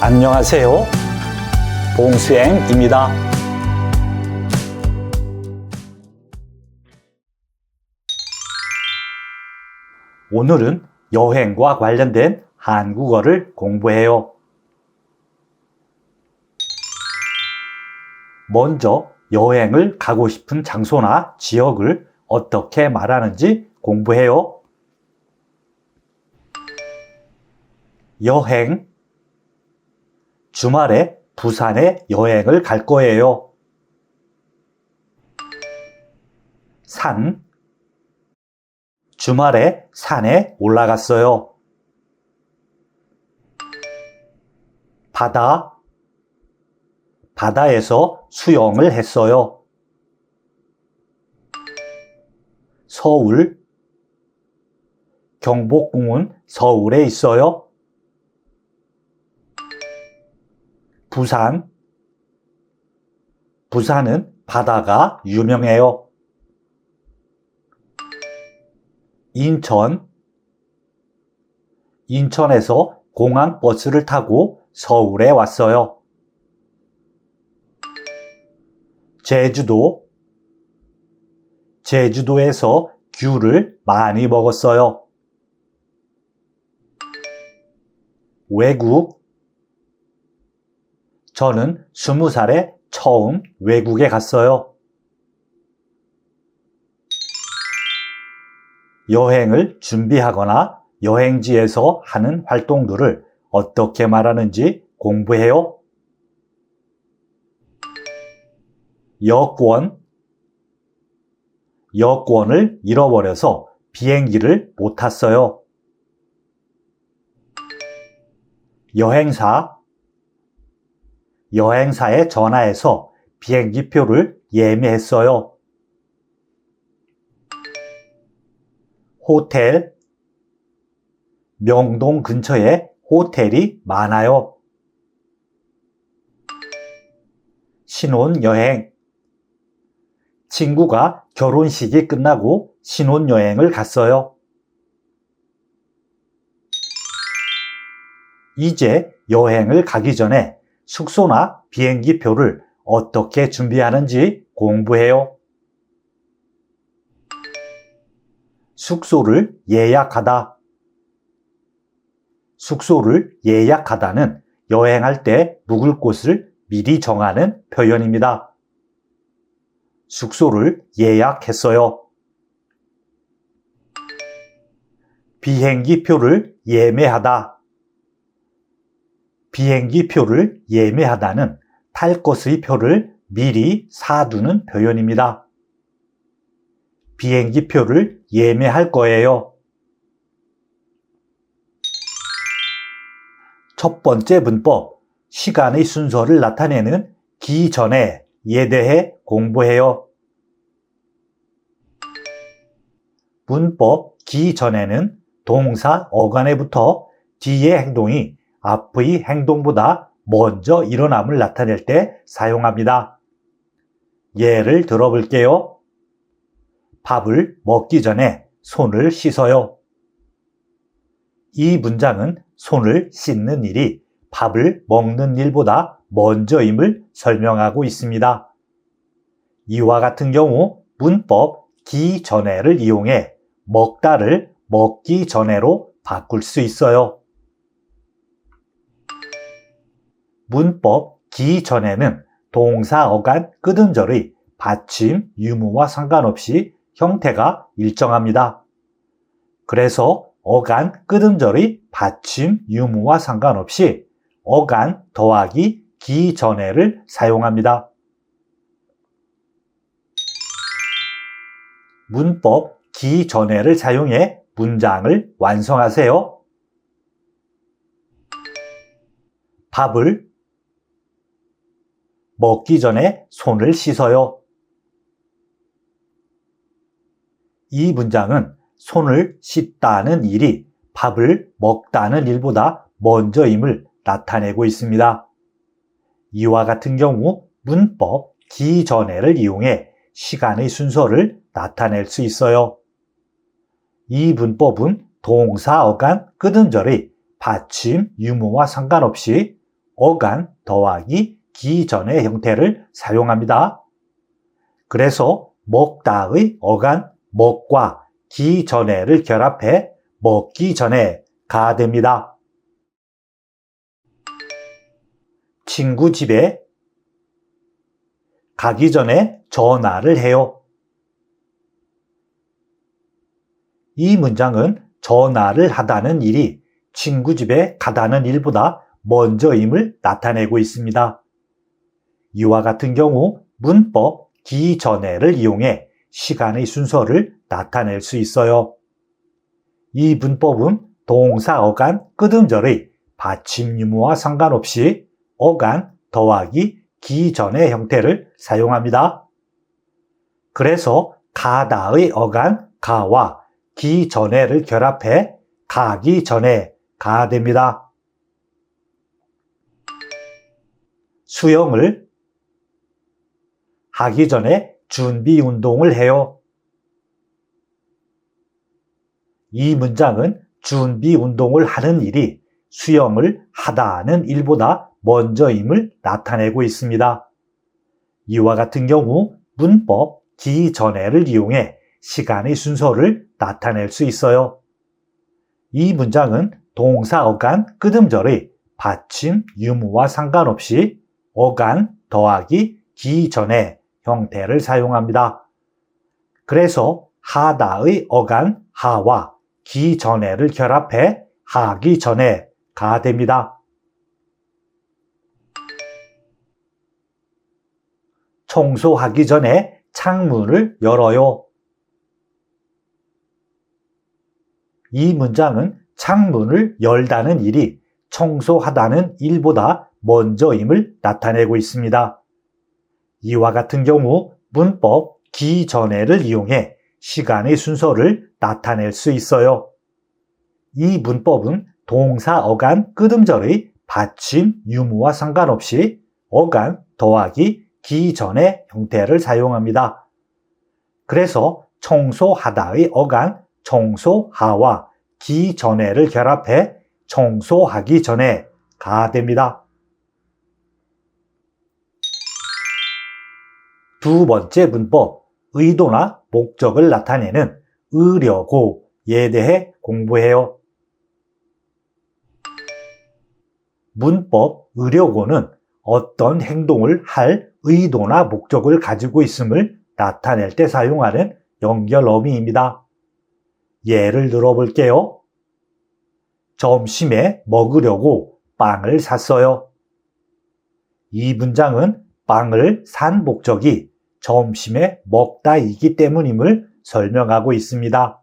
안녕하세요. 봉수행입니다. 오늘은 여행과 관련된 한국어를 공부해요. 먼저 여행을 가고 싶은 장소나 지역을 어떻게 말하는지 공부해요. 여행, 주말에 부산에 여행을 갈 거예요. 산, 주말에 산에 올라갔어요. 바다, 바다에서 수영을 했어요. 서울, 경복궁은 서울에 있어요. 부산, 부산은 바다가 유명해요. 인천, 인천에서 공항버스를 타고 서울에 왔어요. 제주도, 제주도에서 귤을 많이 먹었어요. 외국, 저는 20살에 처음 외국에 갔어요. 여행을 준비하거나 여행지에서 하는 활동들을 어떻게 말하는지 공부해요. 여권, 여권을 잃어버려서 비행기를 못 탔어요. 여행사, 여행사에 전화해서 비행기표를 예매했어요. 호텔, 명동 근처에 호텔이 많아요. 신혼여행, 친구가 결혼식이 끝나고 신혼여행을 갔어요. 이제 여행을 가기 전에 숙소나 비행기표를 어떻게 준비하는지 공부해요. 숙소를 예약하다. 숙소를 예약하다는 여행할 때 묵을 곳을 미리 정하는 표현입니다. 숙소를 예약했어요. 비행기표를 예매하다. 비행기표를 예매하다는 탈 것의 표를 미리 사두는 표현입니다. 비행기표를 예매할 거예요. 첫 번째 문법, 시간의 순서를 나타내는 기전에에 대해 공부해요. 문법 기전에는 동사 어간에부터 뒤의 행동이 앞의 행동보다 먼저 일어남을 나타낼 때 사용합니다. 예를 들어볼게요. 밥을 먹기 전에 손을 씻어요. 이 문장은 손을 씻는 일이 밥을 먹는 일보다 먼저임을 설명하고 있습니다. 이와 같은 경우 문법 기전에를 이용해 먹다를 먹기 전에로 바꿀 수 있어요. 문법 기전에는 동사 어간 끄듬절의 받침, 유무와 상관없이 형태가 일정합니다. 그래서 어간 끄듬절의 받침, 유무와 상관없이 어간 더하기 기전에를 사용합니다. 문법 기전에를 사용해 문장을 완성하세요. 밥을 먹기 전에 손을 씻어요. 이 문장은 손을 씻다는 일이 밥을 먹다는 일보다 먼저임을 나타내고 있습니다. 이와 같은 경우 문법 기전에를 이용해 시간의 순서를 나타낼 수 있어요. 이 문법은 동사 어간 끄듬절의 받침, 유무와 상관없이 어간 더하기 기 전의 형태를 사용합니다. 그래서 먹다의 어간 먹과 기 전에를 결합해 먹기 전에가 됩니다. 친구 집에 가기 전에 전화를 해요. 이 문장은 전화를 하다는 일이 친구 집에 가다는 일보다 먼저임을 나타내고 있습니다. 이와 같은 경우 문법 기 전에를 이용해 시간의 순서를 나타낼 수 있어요. 이 문법은 동사 어간 끄듬절의 받침 유무와 상관없이 어간 더하기 기 전의 형태를 사용합니다. 그래서 가다의 어간 가와 기 전에를 결합해 가기 전에가 됩니다. 수영을 하기 전에 준비 운동을 해요. 이 문장은 준비 운동을 하는 일이 수영을 하다는 일보다 먼저임을 나타내고 있습니다. 이와 같은 경우 문법 기 전에를 이용해 시간의 순서를 나타낼 수 있어요. 이 문장은 동사 어간 끄듬절의 받침 유무와 상관없이 어간 더하기 기 전에 형태를 사용합니다. 그래서 하다의 어간 하와 기 전에를 결합해 하기 전에가 됩니다. 청소하기 전에 창문을 열어요. 이 문장은 창문을 열다는 일이 청소하다는 일보다 먼저임을 나타내고 있습니다. 이와 같은 경우 문법 기 전에를 이용해 시간의 순서를 나타낼 수 있어요. 이 문법은 동사 어간 끄듬절의 받침 유무와 상관없이 어간 더하기 기 전의 형태를 사용합니다. 그래서 청소하다의 어간 청소하와 기 전에를 결합해 청소하기 전에가 됩니다. 두 번째 문법, 의도나 목적을 나타내는 으려고에 대해 공부해요. 문법 으려고는 어떤 행동을 할 의도나 목적을 가지고 있음을 나타낼 때 사용하는 연결 어미입니다. 예를 들어볼게요. 점심에 먹으려고 빵을 샀어요. 이 문장은 빵을 산 목적이 점심에 먹다이기 때문임을 설명하고 있습니다.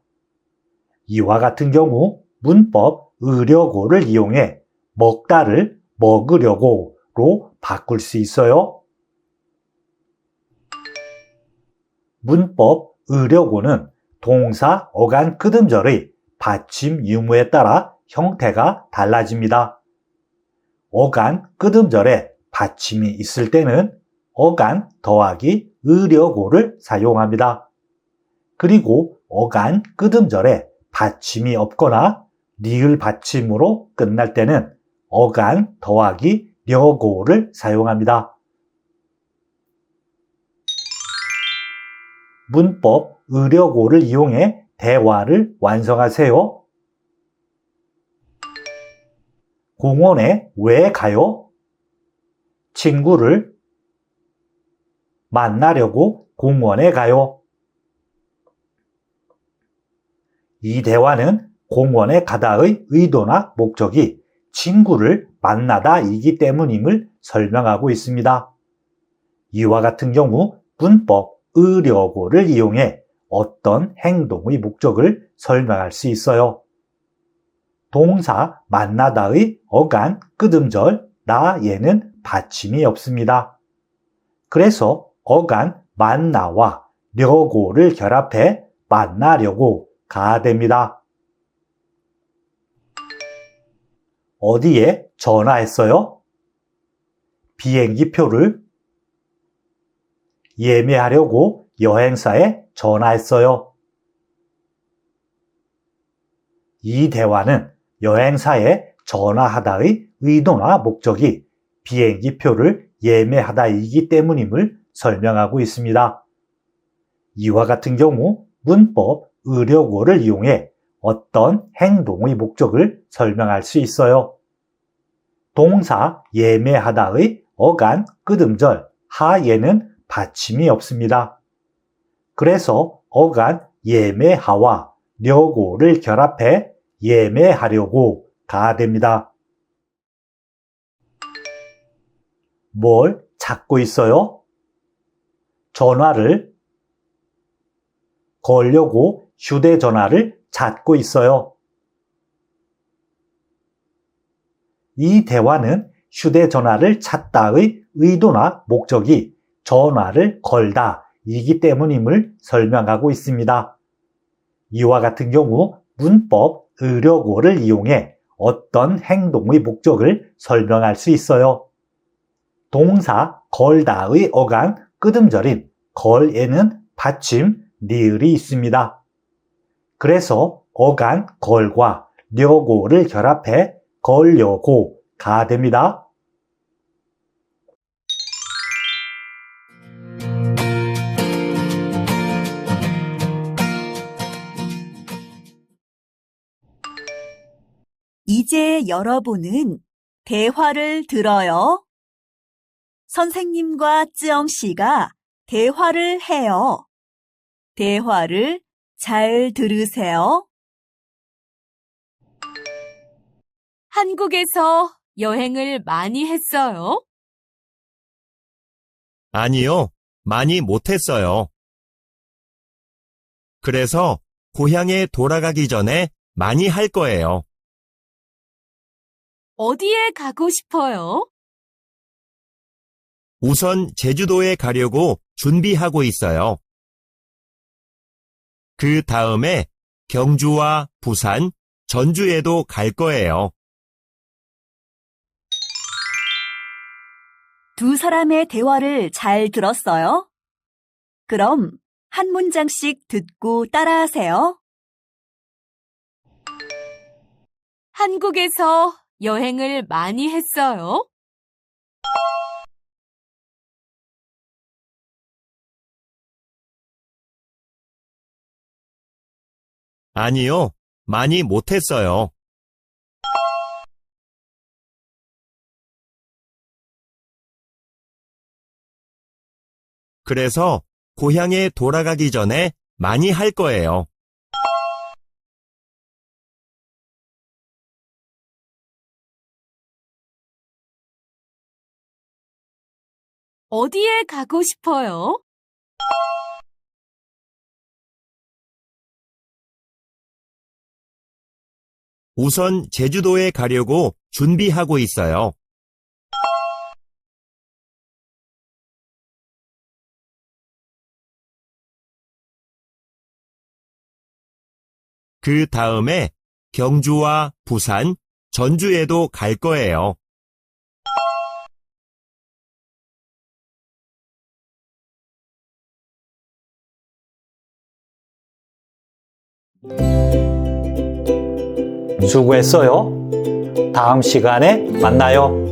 이와 같은 경우 문법 으려고를 이용해 먹다를 먹으려고로 바꿀 수 있어요. 문법 으려고는 동사 어간 끄듬절의 받침 유무에 따라 형태가 달라집니다. 어간 끄듬절에 받침이 있을 때는 어간 더하기 으려고를 사용합니다. 그리고 어간 끄듬절에 받침이 없거나 니을 받침으로 끝날 때는 어간 더하기 려고를 사용합니다. 문법 으려고를 이용해 대화를 완성하세요. 공원에 왜 가요? 친구를 만나려고 공원에 가요. 이 대화는 공원에 가다의 의도나 목적이 친구를 만나다이기 때문임을 설명하고 있습니다. 이와 같은 경우 문법 으려고를 이용해 어떤 행동의 목적을 설명할 수 있어요. 동사 만나다의 어간 끄듬절 나에는 받침이 없습니다. 그래서 어간 만나와 려고를 결합해 만나려고가 됩니다. 어디에 전화했어요? 비행기표를 예매하려고 여행사에 전화했어요. 이 대화는 여행사에 전화하다의 의도나 목적이 비행기 표를 예매하다이기 때문임을 설명하고 있습니다. 이와 같은 경우 문법 의료고를 이용해 어떤 행동의 목적을 설명할 수 있어요. 동사 예매하다의 어간 끄듬절 하에는 받침이 없습니다. 그래서 어간 예매하와 려고를 결합해 예매하려고가 됩니다. 뭘 찾고 있어요? 전화를 걸려고 휴대전화를 찾고 있어요. 이 대화는 휴대전화를 찾다의 의도나 목적이 전화를 걸다 이기 때문임을 설명하고 있습니다. 이와 같은 경우 문법 의료고를 이용해 어떤 행동의 목적을 설명할 수 있어요. 동사 걸다의 어간 끄듬절인 걸에는 받침 니을이 있습니다. 그래서 어간 걸과 려고를 결합해 걸려고가 됩니다. 이제 여러분은 대화를 들어요. 선생님과 쯔영 씨가 대화를 해요. 대화를 잘 들으세요. 한국에서 여행을 많이 했어요? 아니요, 많이 못했어요. 그래서 고향에 돌아가기 전에 많이 할 거예요. 어디에 가고 싶어요? 우선 제주도에 가려고 준비하고 있어요. 그 다음에 경주와 부산, 전주에도 갈 거예요. 두 사람의 대화를 잘 들었어요? 그럼 한 문장씩 듣고 따라하세요. 한국에서 여행을 많이 했어요? 아니요, 많이 못했어요. 그래서 고향에 돌아가기 전에 많이 할 거예요. 어디에 가고 싶어요? 우선 제주도에 가려고 준비하고 있어요. 그 다음에 경주와 부산, 전주에도 갈 거예요. 수고했어요. 다음 시간에 만나요.